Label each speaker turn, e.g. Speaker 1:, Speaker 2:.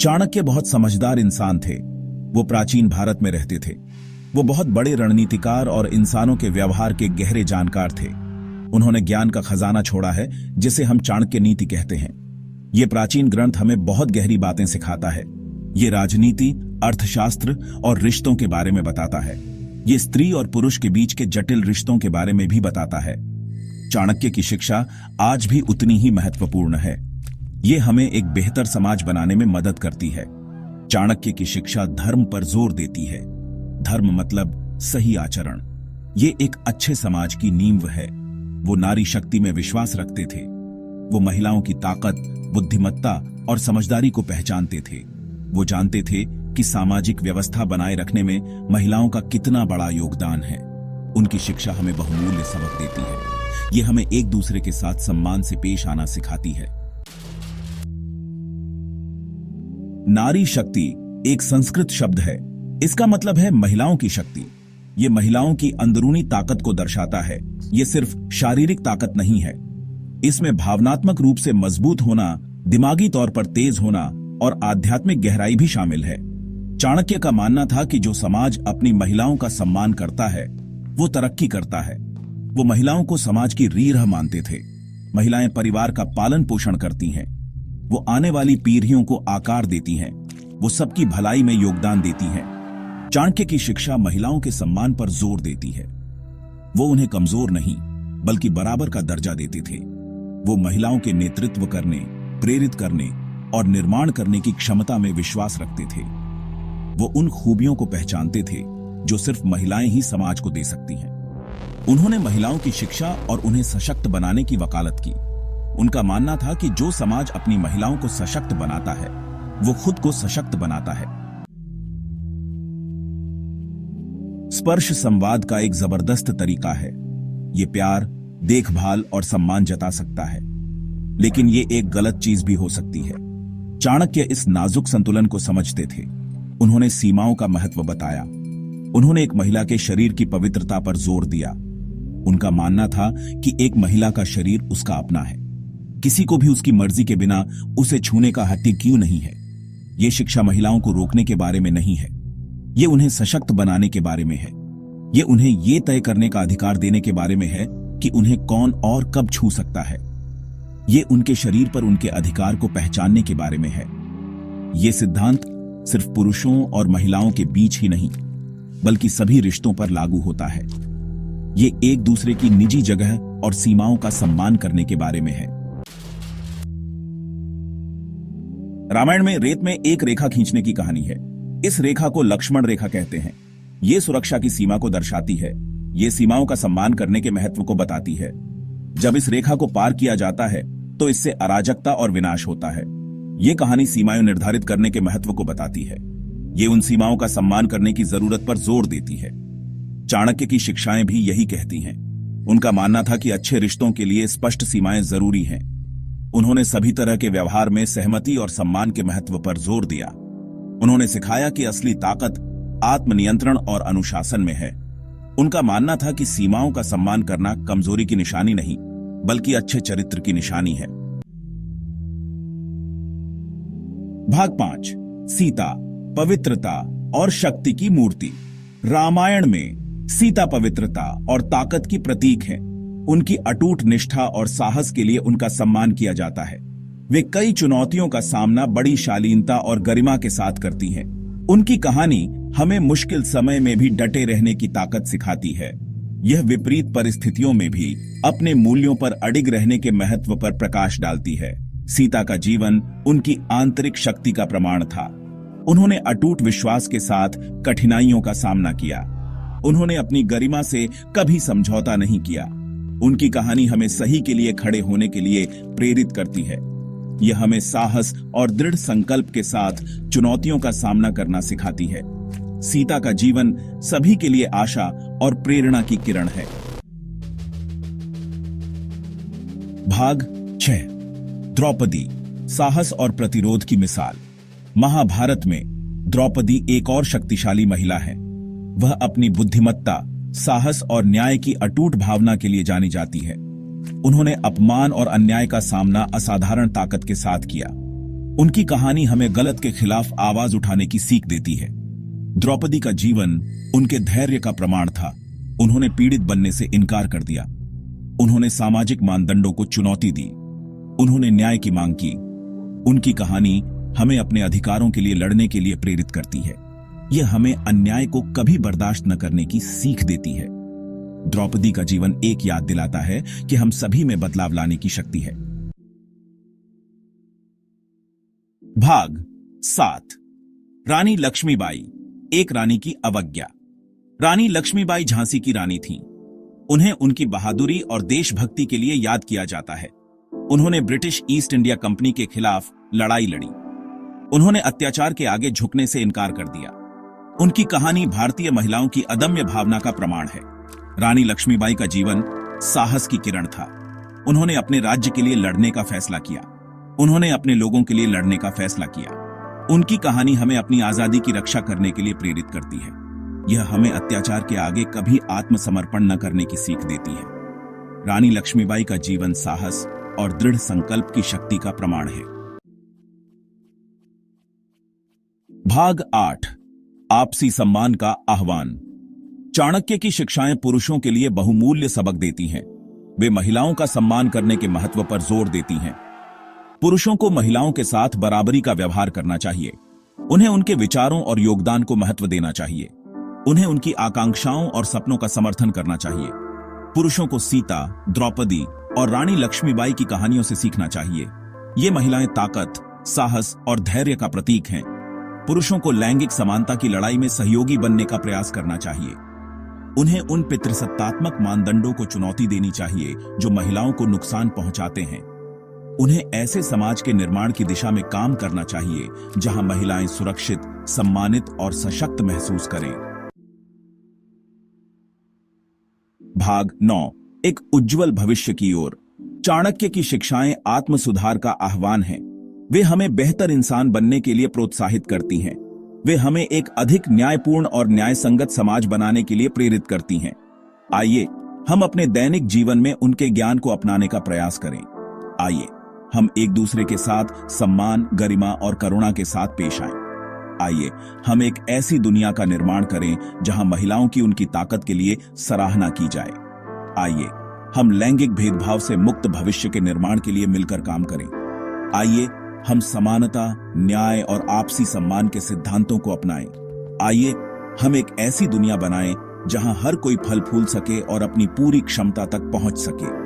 Speaker 1: चाणक्य बहुत समझदार इंसान थे। वो प्राचीन भारत में रहते थे। वो बहुत बड़े रणनीतिकार और इंसानों के व्यवहार के गहरे जानकार थे। उन्होंने ज्ञान का खजाना छोड़ा है, जिसे हम चाणक्य नीति कहते हैं। ये प्राचीन ग्रंथ हमें बहुत गहरी बातें सिखाता है। ये राजनीति, अर्थशास्त्र और रिश्तों के बारे में बताता है। ये स्त्री और पुरुष के बीच के जटिल रिश्तों के बारे में भी बताता है। चाणक्य की शिक्षा आज भी उतनी ही महत्वपूर्ण है। ये हमें एक बेहतर समाज बनाने में मदद करती है। चाणक्य की शिक्षा धर्म पर जोर देती है। धर्म मतलब सही आचरण। ये एक अच्छे समाज की नींव है। वो नारी शक्ति में विश्वास रखते थे। वो महिलाओं की ताकत, बुद्धिमत्ता और समझदारी को पहचानते थे। वो जानते थे कि सामाजिक व्यवस्था बनाए रखने में महिलाओं का कितना बड़ा योगदान है। उनकी शिक्षा हमें बहुमूल्य सबक देती है। ये हमें एक दूसरे के साथ सम्मान से पेश आना सिखाती है। नारी शक्ति एक संस्कृत शब्द है। इसका मतलब है महिलाओं की शक्ति। ये महिलाओं की अंदरूनी ताकत को दर्शाता है। ये सिर्फ शारीरिक ताकत नहीं है। इसमें भावनात्मक रूप से मजबूत होना, दिमागी तौर पर तेज होना और आध्यात्मिक गहराई भी शामिल है। चाणक्य का मानना था कि जो समाज अपनी महिलाओं का सम्मान करता है, वो तरक्की करता है। वो महिलाओं को समाज की रीढ़ मानते थे। महिलाएं परिवार का पालन पोषण करती हैं। वो आने वाली पीढ़ियों को आकार देती हैं। वो सबकी भलाई में योगदान देती हैं। चाणक्य की शिक्षा महिलाओं के सम्मान पर जोर देती है। वो उन्हें कमजोर नहीं, बल्कि बराबर का दर्जा देते थे। वो महिलाओं के नेतृत्व करने, प्रेरित करने और निर्माण करने की क्षमता में विश्वास रखते थे। वो उन खूबियों को पहचानते थे जो सिर्फ महिलाएं ही समाज को दे सकती हैं। उन्होंने महिलाओं की शिक्षा और उन्हें सशक्त बनाने की वकालत की। उनका मानना था कि जो समाज अपनी महिलाओं को सशक्त बनाता है, वो खुद को सशक्त बनाता है। स्पर्श संवाद का एक जबरदस्त तरीका है। ये प्यार, देखभाल और सम्मान जता सकता है, लेकिन ये एक गलत चीज भी हो सकती है। चाणक्य इस नाजुक संतुलन को समझते थे। उन्होंने सीमाओं का महत्व बताया। उन्होंने एक महिला के शरीर की पवित्रता पर जोर दिया। उनका मानना था कि एक महिला का शरीर उसका अपना है। किसी को भी उसकी मर्जी के बिना उसे छूने का हक क्यों नहीं है। ये शिक्षा महिलाओं को रोकने के बारे में नहीं है। ये उन्हें सशक्त बनाने के बारे में है। ये उन्हें ये तय करने का अधिकार देने के बारे में है कि उन्हें कौन और कब छू सकता है। ये उनके शरीर पर उनके अधिकार को पहचानने के बारे में है। ये सिद्धांत सिर्फ पुरुषों और महिलाओं के बीच ही नहीं, बल्कि सभी रिश्तों पर लागू होता है। ये एक दूसरे की निजी जगह और सीमाओं का सम्मान करने के बारे में है। रामायण में रेत में एक रेखा खींचने की कहानी है। इस रेखा को लक्ष्मण रेखा कहते हैं। ये सुरक्षा की सीमा को दर्शाती है। ये सीमाओं का सम्मान करने के महत्व को बताती है। जब इस रेखा को पार किया जाता है, तो इससे अराजकता और विनाश होता है। ये कहानी सीमाएं निर्धारित करने के महत्व को बताती है। ये उन सीमाओं का सम्मान करने की जरूरत पर जोर देती है। चाणक्य की शिक्षाएं भी यही कहती हैं। उनका मानना था कि अच्छे रिश्तों के लिए स्पष्ट सीमाएं जरूरी हैं। उन्होंने सभी तरह के व्यवहार में सहमति और सम्मान के महत्व पर जोर दिया। उन्होंने सिखाया कि असली ताकत आत्मनियंत्रण और अनुशासन में है। उनका मानना था कि सीमाओं का सम्मान करना कमजोरी की निशानी नहीं, बल्कि अच्छे चरित्र की निशानी है। भाग 5, सीता, पवित्रता और शक्ति की मूर्ति। रामायण में सीता पवित्रता और ताकत की प्रतीक है। उनकी अटूट निष्ठा और साहस के लिए उनका सम्मान किया जाता है। वे कई चुनौतियों का सामना बड़ी शालीनता और गरिमा के साथ करती हैं। उनकी कहानी हमें मुश्किल समय में भी डटे रहने की ताकत सिखाती है। यह विपरीत परिस्थितियों में भी अपने मूल्यों पर अडिग रहने के महत्व पर प्रकाश डालती है। सीता का जीवन उनकी आंतरिक शक्ति का प्रमाण था। उन्होंने अटूट विश्वास के साथ कठिनाइयों का सामना किया। उन्होंने अपनी गरिमा से कभी समझौता नहीं किया। उनकी कहानी हमें सही के लिए खड़े होने के लिए प्रेरित करती है। यह हमें साहस और दृढ़ संकल्प के साथ चुनौतियों का सामना करना सिखाती है। सीता का जीवन सभी के लिए आशा और प्रेरणा की किरण है। भाग 6, द्रौपदी, साहस और प्रतिरोध की मिसाल। महाभारत में द्रौपदी एक और शक्तिशाली महिला है। वह अपनी बुद्धिमत्ता, साहस और न्याय की अटूट भावना के लिए जानी जाती है। उन्होंने अपमान और अन्याय का सामना असाधारण ताकत के साथ किया। उनकी कहानी हमें गलत के खिलाफ आवाज उठाने की सीख देती है। द्रौपदी का जीवन उनके धैर्य का प्रमाण था। उन्होंने पीड़ित बनने से इनकार कर दिया। उन्होंने सामाजिक मानदंडों को चुनौती दी। उन्होंने न्याय की मांग की। उनकी कहानी हमें अपने अधिकारों के लिए लड़ने के लिए प्रेरित करती है। यह हमें अन्याय को कभी बर्दाश्त न करने की सीख देती है। द्रौपदी का जीवन एक याद दिलाता है कि हम सभी में बदलाव लाने की शक्ति है। भाग 7। रानी लक्ष्मीबाई, एक रानी की अवज्ञा। रानी लक्ष्मीबाई झांसी की रानी थीं। उन्हें उनकी बहादुरी और देशभक्ति के लिए याद किया जाता है। उन्होंने ब्रिटिश ईस्ट इंडिया कंपनी के खिलाफ लड़ाई लड़ी। उन्होंने अत्याचार के आगे झुकने से इनकार कर दिया। उनकी कहानी भारतीय महिलाओं की अदम्य भावना का प्रमाण है। रानी लक्ष्मीबाई का जीवन साहस की किरण था। उन्होंने अपने राज्य के लिए लड़ने का फैसला किया। उन्होंने अपने लोगों के लिए लड़ने का फैसला किया। उनकी कहानी हमें अपनी आजादी की रक्षा करने के लिए प्रेरित करती है। यह हमें अत्याचार के आगे कभी आत्मसमर्पण न करने की सीख देती है। रानी लक्ष्मीबाई का जीवन साहस और दृढ़ संकल्प की शक्ति का प्रमाण है। भाग 8। आपसी सम्मान का आह्वान। चाणक्य की शिक्षाएं पुरुषों के लिए बहुमूल्य सबक देती हैं। वे महिलाओं का सम्मान करने के महत्व पर जोर देती हैं। पुरुषों को महिलाओं के साथ बराबरी का व्यवहार करना चाहिए। उन्हें उनके विचारों और योगदान को महत्व देना चाहिए। उन्हें उनकी आकांक्षाओं और सपनों का समर्थन करना चाहिए। पुरुषों को सीता, द्रौपदी और रानी लक्ष्मीबाई की कहानियों से सीखना चाहिए। ये महिलाएं ताकत, साहस और धैर्य का प्रतीक हैं। पुरुषों को लैंगिक समानता की लड़ाई में सहयोगी बनने का प्रयास करना चाहिए। उन्हें उन पितृसत्तात्मक मानदंडों को चुनौती देनी चाहिए जो महिलाओं को नुकसान पहुंचाते हैं। उन्हें ऐसे समाज के निर्माण की दिशा में काम करना चाहिए जहां महिलाएं सुरक्षित, सम्मानित और सशक्त महसूस करें। भाग 9। एक उज्जवल भविष्य की ओर। चाणक्य की शिक्षाएं आत्म सुधार का आह्वान हैं। वे हमें बेहतर इंसान बनने के लिए प्रोत्साहित करती हैं। वे हमें एक अधिक न्यायपूर्ण और न्यायसंगत समाज बनाने के लिए प्रेरित करती हैं। आइए हम अपने दैनिक जीवन में उनके ज्ञान को अपनाने का प्रयास करें। आइए हम एक दूसरे के साथ सम्मान, गरिमा और करुणा के साथ पेश आएं। आइए हम एक ऐसी दुनिया का निर्माण करें जहां महिलाओं की उनकी ताकत के लिए सराहना की जाए। आइए हम लैंगिक भेदभाव से मुक्त भविष्य के निर्माण के लिए मिलकर काम करें। आइए हम समानता, न्याय और आपसी सम्मान के सिद्धांतों को अपनाएं। आइए हम एक ऐसी दुनिया बनाएं जहां हर कोई फल फूल सके और अपनी पूरी क्षमता तक पहुंच सके।